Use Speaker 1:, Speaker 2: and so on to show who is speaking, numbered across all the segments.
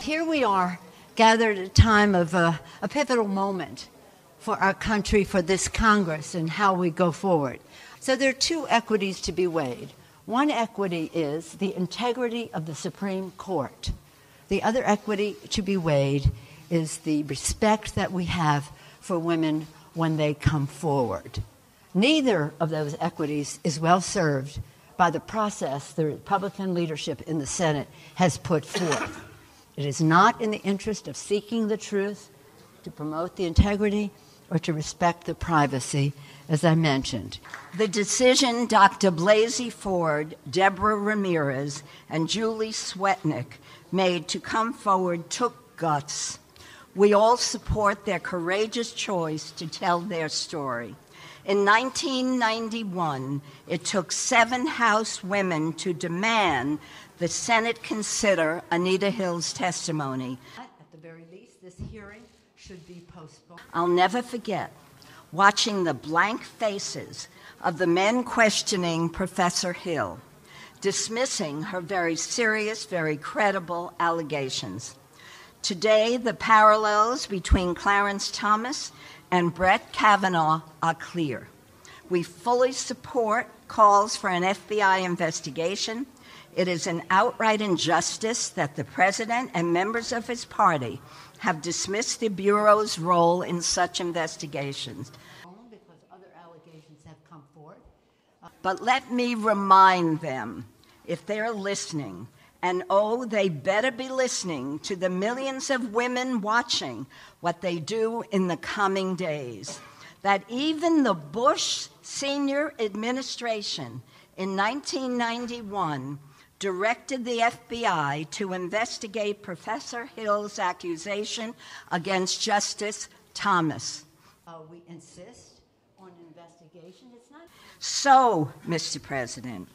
Speaker 1: here we are, gathered at a time of a pivotal moment for our country, for this Congress, and how we go forward. So there are two equities to be weighed. One equity is the integrity of the Supreme Court. The other equity to be weighed is the respect that we have for women when they come forward. Neither of those equities is well served by the process the Republican leadership in the Senate has put forth. It is not in the interest of seeking the truth, to promote the integrity, or to respect the privacy, as I mentioned.
Speaker 2: The decision Dr. Blasey Ford, Deborah Ramirez, and Julie Swetnick made to come forward took guts. We all support their courageous choice to tell their story. In 1991, it took 7 House women to demand the Senate consider Anita Hill's testimony.
Speaker 1: At the very least, this hearing should be postponed.
Speaker 2: I'll never forget watching the blank faces of the men questioning Professor Hill, dismissing her very serious, very credible allegations. Today, the parallels between Clarence Thomas and Brett Kavanaugh are clear. We fully support calls for an FBI investigation. It is an outright injustice that the president and members of his party have dismissed the Bureau's role in such investigations.
Speaker 1: Because other allegations have come forth.
Speaker 2: But let me remind them, if they're listening, and oh, they better be listening to the millions of women watching what they do in the coming days, that even the Bush senior administration in 1991 directed the FBI to investigate Professor Hill's accusation against Justice Thomas.
Speaker 1: We insist on investigation. It's not.
Speaker 2: So, Mr. President,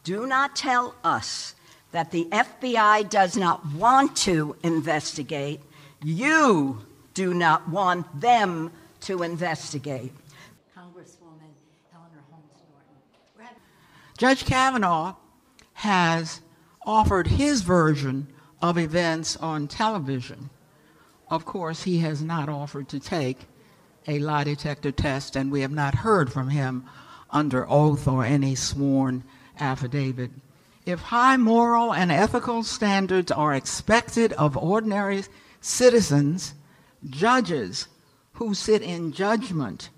Speaker 2: do not tell us that the FBI does not want to investigate. You do not want them to investigate.
Speaker 1: Congresswoman Eleanor Holmes Norton.
Speaker 3: Judge Kavanaugh has offered his version of events on television. Of course, he has not offered to take a lie detector test, and we have not heard from him under oath or any sworn affidavit. If high moral and ethical standards are expected of ordinary citizens, judges who sit in judgment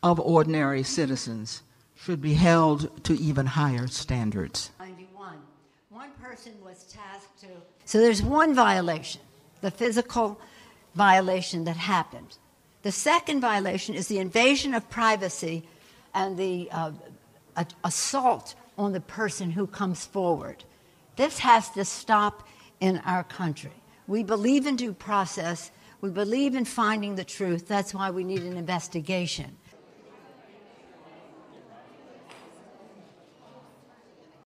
Speaker 3: of ordinary citizens should be held to even higher standards.
Speaker 1: 91. One person was tasked to. So there's one violation, the physical violation that happened. The second violation is the invasion of privacy and the assault on the person who comes forward. This has to stop in our country. We believe in due process. We believe in finding the truth. That's why we need an investigation.